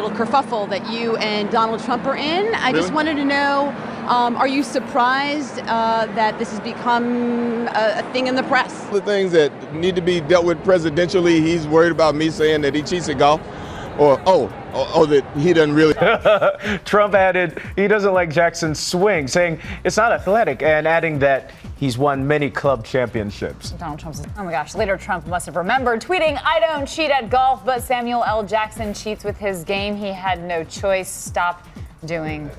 little kerfuffle that you and Donald Trump are in. I Really? just wanted to know, are you surprised that this has become a thing in the press? The things that need to be dealt with presidentially, he's worried about me saying that he cheats at golf, or that he doesn't really. Trump added he doesn't like Jackson's swing, saying it's not athletic, and adding that he's won many club championships. Donald Trump says, oh my gosh, later Trump must have remembered tweeting, I don't cheat at golf, but Samuel L. Jackson cheats with his game. He had no choice. Stop doing.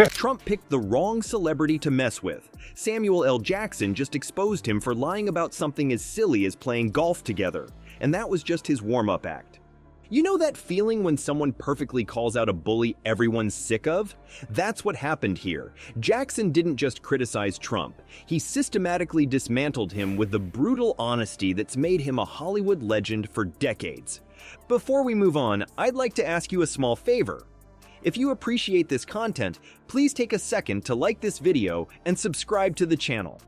Trump picked the wrong celebrity to mess with. Samuel L. Jackson just exposed him for lying about something as silly as playing golf together. And that was just his warm-up act. You know that feeling when someone perfectly calls out a bully everyone's sick of? That's what happened here. Jackson didn't just criticize Trump. He systematically dismantled him with the brutal honesty that's made him a Hollywood legend for decades. Before we move on, I'd like to ask you a small favor. If you appreciate this content, please take a second to like this video and subscribe to the channel.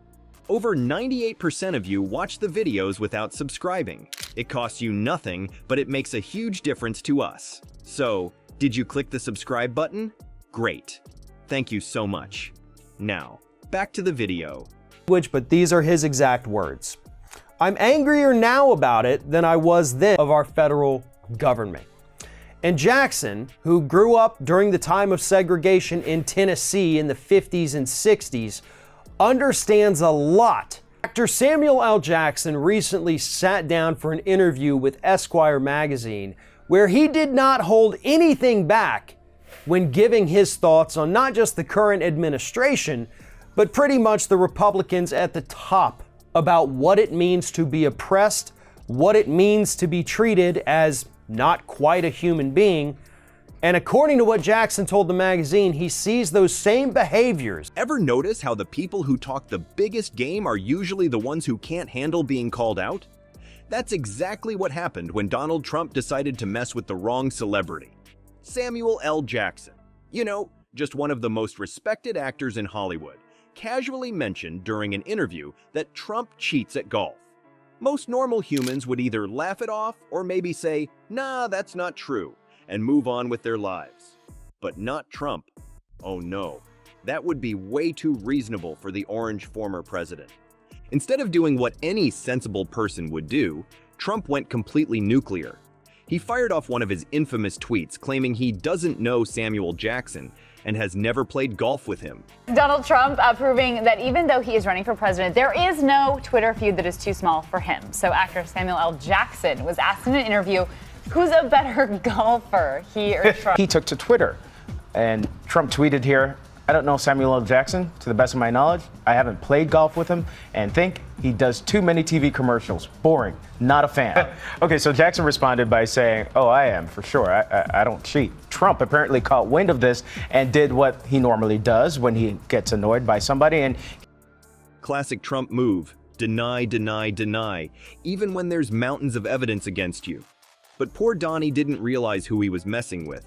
Over 98% of you watch the videos without subscribing. It costs you nothing, but it makes a huge difference to us. So, did you click the subscribe button? Great. Thank you so much. Now, back to the video. But these are his exact words. I'm angrier now about it than I was then of our federal government. And Jackson, who grew up during the time of segregation in Tennessee in the 50s and 60s, understands a lot. Actor Samuel L. Jackson recently sat down for an interview with Esquire magazine where he did not hold anything back when giving his thoughts on not just the current administration, but pretty much the Republicans at the top about what it means to be oppressed, what it means to be treated as not quite a human being. And according to what Jackson told the magazine, he sees those same behaviors. Ever notice how the people who talk the biggest game are usually the ones who can't handle being called out? That's exactly what happened when Donald Trump decided to mess with the wrong celebrity. Samuel L. Jackson, you know, just one of the most respected actors in Hollywood, casually mentioned during an interview that Trump cheats at golf. Most normal humans would either laugh it off or maybe say, nah, that's not true, and move on with their lives. But not Trump. Oh no, that would be way too reasonable for the orange former president. Instead of doing what any sensible person would do, Trump went completely nuclear. He fired off one of his infamous tweets claiming he doesn't know Samuel Jackson and has never played golf with him. Donald Trump proving that even though he is running for president, there is no Twitter feud that is too small for him. So actor Samuel L. Jackson was asked in an interview, who's a better golfer, he or Trump? He took to Twitter, and Trump tweeted here, I don't know Samuel L. Jackson, to the best of my knowledge. I haven't played golf with him, and think he does too many TV commercials. Boring, not a fan. Okay, so Jackson responded by saying, oh, I am, for sure, I don't cheat. Trump apparently caught wind of this and did what he normally does when he gets annoyed by somebody, and Classic Trump move, deny, deny, deny, even when there's mountains of evidence against you. But poor Donnie didn't realize who he was messing with.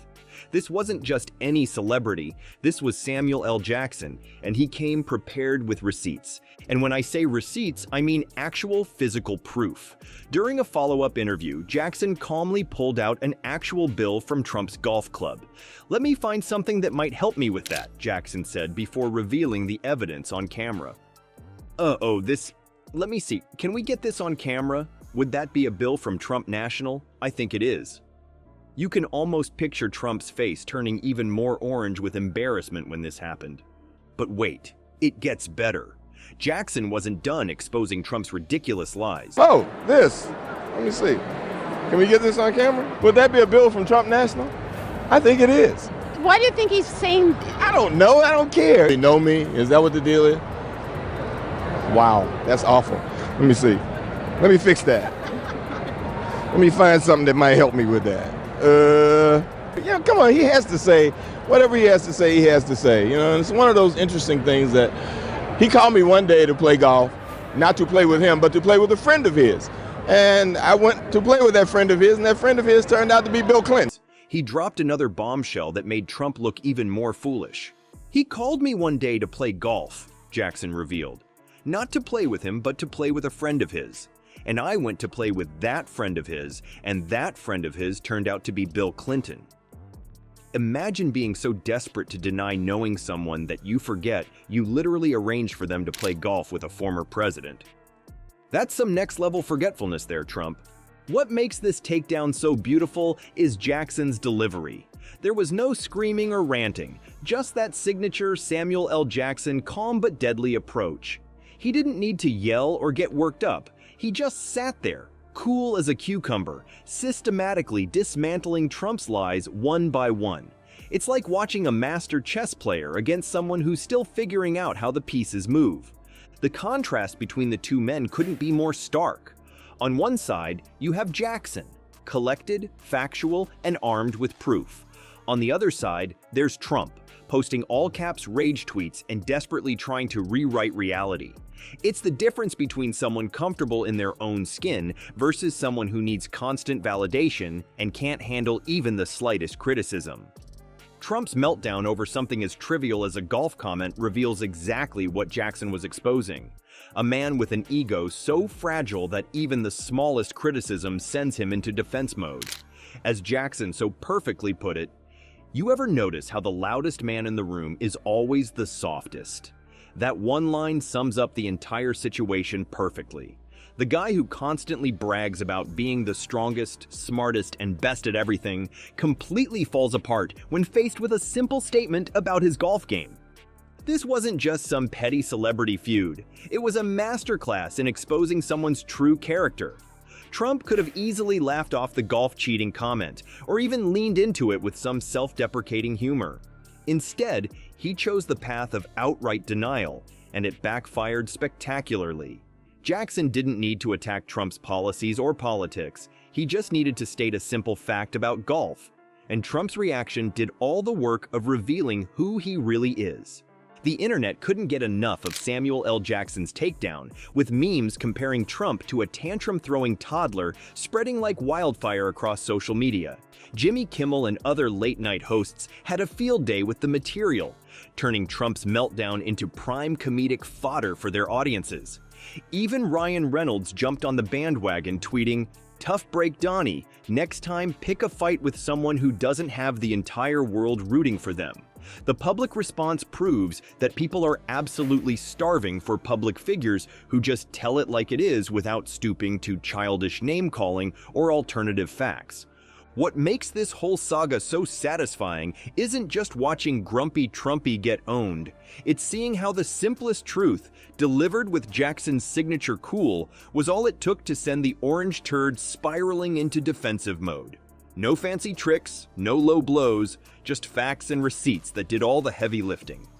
This wasn't just any celebrity, this was Samuel L. Jackson, and he came prepared with receipts. And when I say receipts, I mean actual physical proof. During a follow-up interview, Jackson calmly pulled out an actual bill from Trump's golf club. Let me find something that might help me with that, Jackson said before revealing the evidence on camera. Let me see, can we get this on camera? Would that be a bill from Trump National? I think it is. You can almost picture Trump's face turning even more orange with embarrassment when this happened. But wait, it gets better. Jackson wasn't done exposing Trump's ridiculous lies. Oh, this. Let me see. Can we get this on camera? Would that be a bill from Trump National? I think it is. Why do you think he's saying? I don't know. I don't care. They know me. Is that what the deal is? Wow, that's awful. Let me see. Let me fix that. Let me find something that might help me with that. Yeah, come on, he has to say, whatever he has to say, he has to say. You know, and it's one of those interesting things that he called me one day to play golf, not to play with him, but to play with a friend of his. And I went to play with that friend of his, and that friend of his turned out to be Bill Clinton. He dropped another bombshell that made Trump look even more foolish. He called me one day to play golf, Jackson revealed. Not to play with him, but to play with a friend of his. And I went to play with that friend of his, and that friend of his turned out to be Bill Clinton. Imagine being so desperate to deny knowing someone that you forget you literally arranged for them to play golf with a former president. That's some next-level forgetfulness there, Trump. What makes this takedown so beautiful is Jackson's delivery. There was no screaming or ranting, just that signature Samuel L. Jackson calm but deadly approach. He didn't need to yell or get worked up. He just sat there, cool as a cucumber, systematically dismantling Trump's lies one by one. It's like watching a master chess player against someone who's still figuring out how the pieces move. The contrast between the two men couldn't be more stark. On one side, you have Jackson, collected, factual, and armed with proof. On the other side, there's Trump, posting all-caps rage tweets and desperately trying to rewrite reality. It's the difference between someone comfortable in their own skin versus someone who needs constant validation and can't handle even the slightest criticism. Trump's meltdown over something as trivial as a golf comment reveals exactly what Jackson was exposing. A man with an ego so fragile that even the smallest criticism sends him into defense mode. As Jackson so perfectly put it, "You ever notice how the loudest man in the room is always the softest?" That one line sums up the entire situation perfectly. The guy who constantly brags about being the strongest, smartest, and best at everything completely falls apart when faced with a simple statement about his golf game. This wasn't just some petty celebrity feud. It was a masterclass in exposing someone's true character. Trump could have easily laughed off the golf cheating comment, or even leaned into it with some self-deprecating humor. Instead, he chose the path of outright denial, and it backfired spectacularly. Jackson didn't need to attack Trump's policies or politics. He just needed to state a simple fact about golf. And Trump's reaction did all the work of revealing who he really is. The internet couldn't get enough of Samuel L. Jackson's takedown, with memes comparing Trump to a tantrum-throwing toddler spreading like wildfire across social media. Jimmy Kimmel and other late-night hosts had a field day with the material, turning Trump's meltdown into prime comedic fodder for their audiences. Even Ryan Reynolds jumped on the bandwagon, tweeting, "Tough break, Donnie. Next time, pick a fight with someone who doesn't have the entire world rooting for them." The public response proves that people are absolutely starving for public figures who just tell it like it is without stooping to childish name-calling or alternative facts. What makes this whole saga so satisfying isn't just watching grumpy Trumpy get owned. It's seeing how the simplest truth, delivered with Jackson's signature cool, was all it took to send the orange turd spiraling into defensive mode. No fancy tricks, no low blows, just facts and receipts that did all the heavy lifting.